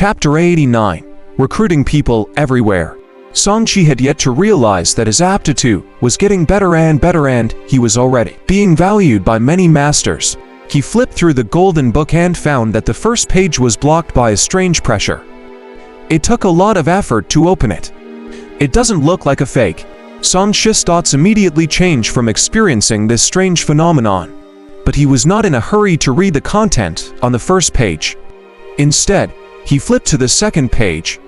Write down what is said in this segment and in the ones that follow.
Chapter 89. Recruiting people everywhere. Sanchi had yet to realize that his aptitude was getting better and better, and he was already being valued by many masters. He flipped through the golden book and found that the first page was blocked by a strange pressure. It took a lot of effort to open it. It doesn't look like a fake. Sanchi's thoughts immediately changed from experiencing this strange phenomenon. But he was not in a hurry to read the content on the first page. Instead, he flipped to the second page.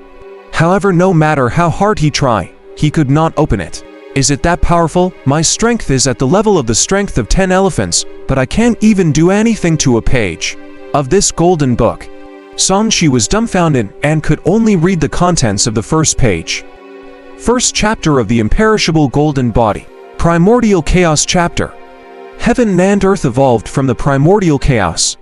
However, no matter how hard he tried, he could not open it. Is it that powerful? My strength is at the level of the strength of 10 elephants, but I can't even do anything to a page of this golden book. Sanchi was dumbfounded and could only read the contents of the first page. First chapter of the imperishable golden body. Primordial chaos chapter. Heaven and earth evolved from the primordial chaos.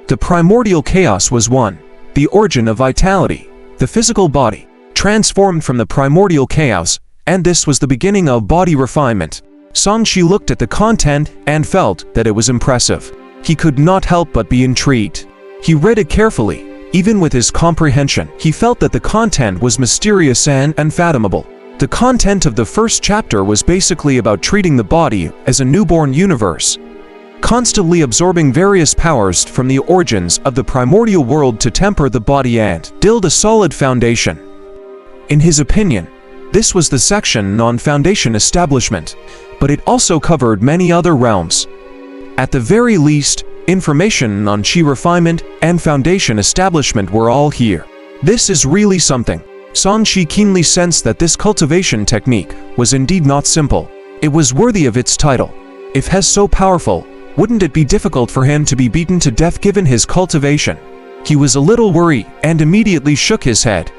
The primordial chaos was 1. The origin of vitality. The physical body transformed from the primordial chaos, and this was the beginning of body refinement. Sanchi looked at the content and felt that it was impressive. He could not help but be intrigued. He read it carefully. Even with his comprehension, he felt that the content was mysterious and unfathomable. The content of the first chapter was basically about treating the body as a newborn universe, constantly absorbing various powers from the origins of the primordial world to temper the body and build a solid foundation. In his opinion, this was the section on foundation establishment, but it also covered many other realms. At the very least, information on chi refinement and foundation establishment were all here. This is really something. Sanchi keenly sensed that this cultivation technique was indeed not simple. It was worthy of its title. If Hes so powerful, wouldn't it be difficult for him to be beaten to death given his cultivation? He was a little worried and immediately shook his head.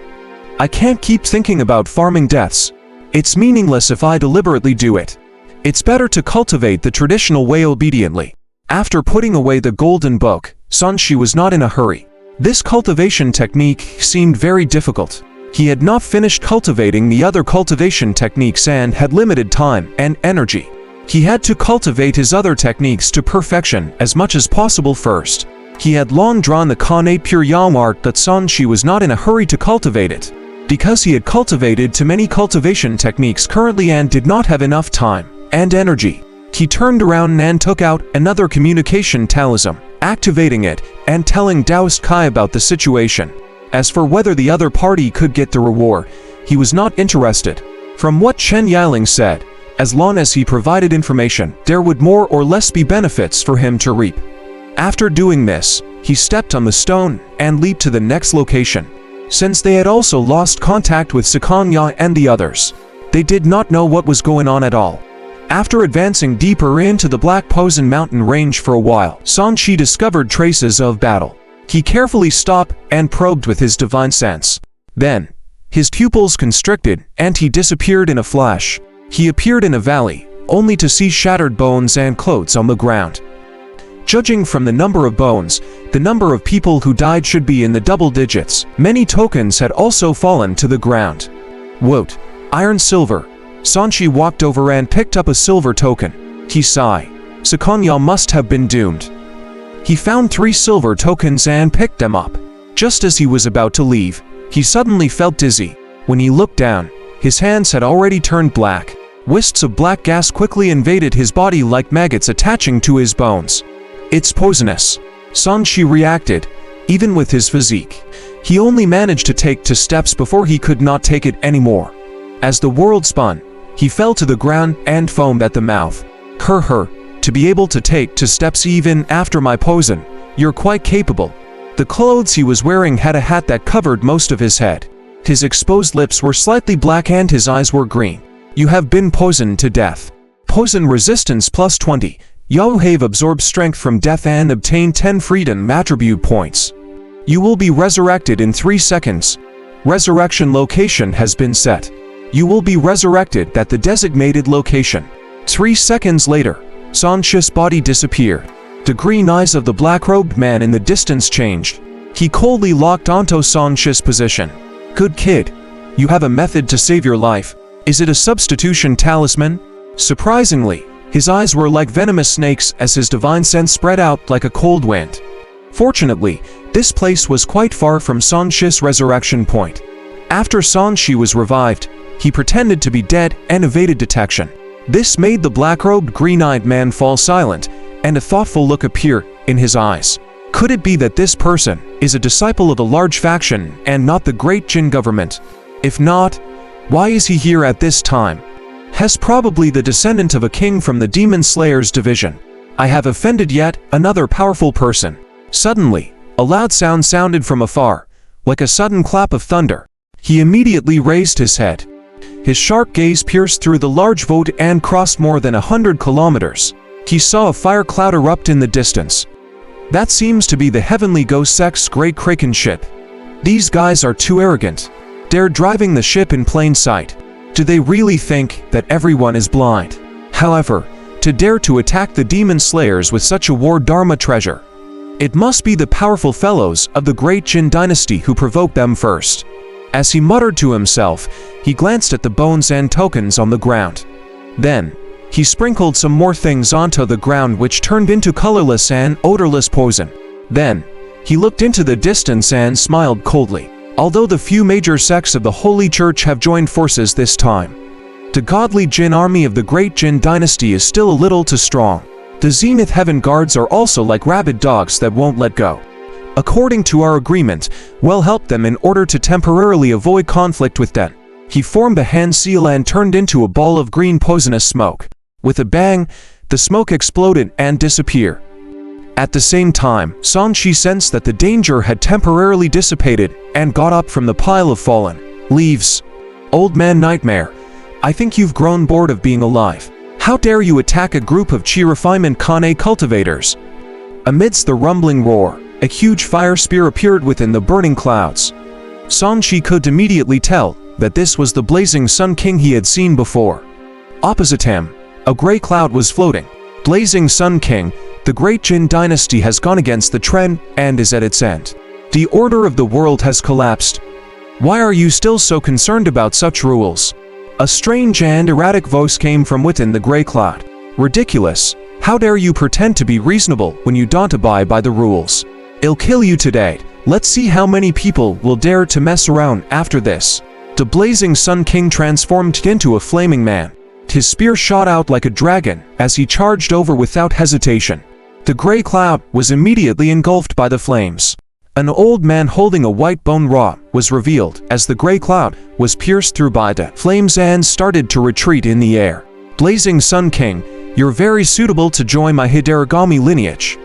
I can't keep thinking about farming deaths. It's meaningless if I deliberately do it. It's better to cultivate the traditional way obediently. After putting away the golden book, Sanchi was not in a hurry. This cultivation technique seemed very difficult. He had not finished cultivating the other cultivation techniques and had limited time and energy. He had to cultivate his other techniques to perfection as much as possible first. He had long drawn the Kane pure Yang art, but Sanchi was not in a hurry to cultivate it, because he had cultivated too many cultivation techniques currently and did not have enough time and energy. He turned around and took out another communication talisman, activating it and telling Daoist Kai about the situation. As for whether the other party could get the reward, he was not interested. From what Chen Yiling said, as long as he provided information, there would more or less be benefits for him to reap. After doing this, he stepped on the stone and leaped to the next location. Since they had also lost contact with Sakanya and the others, they did not know what was going on at all. After advancing deeper into the Black Posen mountain range for a while, Sanchi discovered traces of battle. He carefully stopped and probed with his divine sense. Then, his pupils constricted and he disappeared in a flash. He appeared in a valley, only to see shattered bones and clothes on the ground. Judging from the number of bones, the number of people who died should be in the double digits. Many tokens had also fallen to the ground. Wote, iron silver. Sanchi walked over and picked up a silver token. He sighed. Sakanya must have been doomed. He found 3 silver tokens and picked them up. Just as he was about to leave, he suddenly felt dizzy. When he looked down, his hands had already turned black. Wisps of black gas quickly invaded his body like maggots attaching to his bones. It's poisonous. Sanchi reacted. Even with his physique, he only managed to take 2 steps before he could not take it anymore. As the world spun, he fell to the ground and foamed at the mouth. To be able to take 2 steps even after my poison, you're quite capable. The clothes he was wearing had a hat that covered most of his head. His exposed lips were slightly black and his eyes were green. You have been poisoned to death. Poison resistance plus 20. You have absorbed strength from death and obtained 10 freedom attribute points. You will be resurrected in 3 seconds. Resurrection location has been set. You will be resurrected at the designated location. 3 seconds later, Sanchi's body disappeared. The green eyes of the black-robed man in the distance changed. He coldly locked onto Sanchi's position. Good kid. You have a method to save your life. Is it a substitution talisman? Surprisingly, his eyes were like venomous snakes as his divine sense spread out like a cold wind. Fortunately, This place was quite far from Song Shi's resurrection point. After Song Shi was revived, he pretended to be dead and evaded detection. This made the black-robed, green-eyed man fall silent, and a thoughtful look appear in his eyes. Could it be that this person is a disciple of a large faction and not the great Jin government? If not, why is he here at this time? He's probably the descendant of a king from the Demon Slayer's division. I have offended yet another powerful person. Suddenly, a loud sound sounded from afar, like a sudden clap of thunder. He immediately raised his head. His sharp gaze pierced through the large void and crossed more than 100 kilometers. He saw a fire cloud erupt in the distance. That seems to be the Heavenly Ghost Sect's great Kraken ship. These guys are too arrogant. They're driving the ship in plain sight. Do they really think that everyone is blind? However, to dare to attack the Demon Slayers with such a war Dharma treasure. It must be the powerful fellows of the great Jin dynasty who provoked them first. As he muttered to himself, he glanced at the bones and tokens on the ground. Then, he sprinkled some more things onto the ground which turned into colorless and odorless poison. Then, he looked into the distance and smiled coldly. Although the few major sects of the Holy Church have joined forces this time, the godly Jin army of the great Jin dynasty is still a little too strong. The Zenith Heaven Guards are also like rabid dogs that won't let go. According to our agreement, we'll help them in order to temporarily avoid conflict with them. He formed a hand seal and turned into a ball of green poisonous smoke. With a bang, the smoke exploded and disappeared. At the same time, Song Shi sensed that the danger had temporarily dissipated and got up from the pile of fallen leaves. Old man Nightmare, I think you've grown bored of being alive. How dare you attack a group of Chi Refinement Kane cultivators? Amidst the rumbling roar, a huge fire spear appeared within the burning clouds. Song Shi could immediately tell that this was the blazing Sun King he had seen before. Opposite him, a gray cloud was floating. Blazing Sun King, the great Jin dynasty has gone against the trend and is at its end. The order of the world has collapsed. Why are you still so concerned about such rules? A strange and erratic voice came from within the gray cloud. Ridiculous. How dare you pretend to be reasonable when you don't abide by the rules? I'll kill you today. Let's see how many people will dare to mess around after this. The blazing Sun King transformed into a flaming man. His spear shot out like a dragon as he charged over without hesitation. The gray cloud was immediately engulfed by the flames. An old man holding a white bone rod was revealed as the gray cloud was pierced through by the flames and started to retreat in the air. Blazing Sun King, you're very suitable to join my Hidarigami lineage.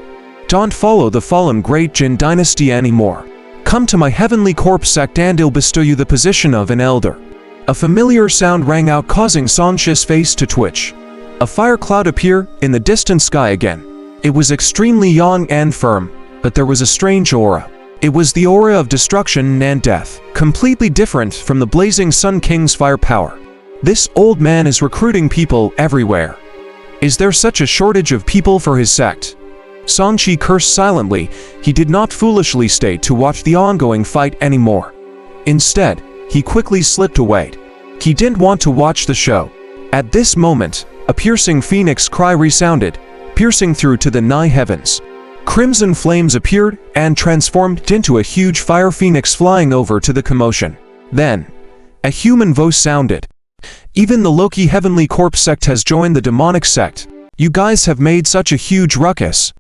Don't follow the fallen great Jin dynasty anymore. Come to my heavenly corpse sect and I'll bestow you the position of an elder. A familiar sound rang out, causing Song Shi's face to twitch. A fire cloud appeared in the distant sky again. It was extremely young and firm, but there was a strange aura. It was the aura of destruction and death, completely different from the blazing Sun King's firepower. This old man is recruiting people everywhere. Is there such a shortage of people for his sect? Song Shi cursed silently. He did not foolishly stay to watch the ongoing fight anymore. Instead, he quickly slipped away. He didn't want to watch the show. At this moment, a piercing phoenix cry resounded, piercing through to the nigh heavens. Crimson flames appeared and transformed into a huge fire phoenix flying over to the commotion. Then, a human voice sounded. Even the Loki Heavenly Corpse sect has joined the demonic sect. You guys have made such a huge ruckus.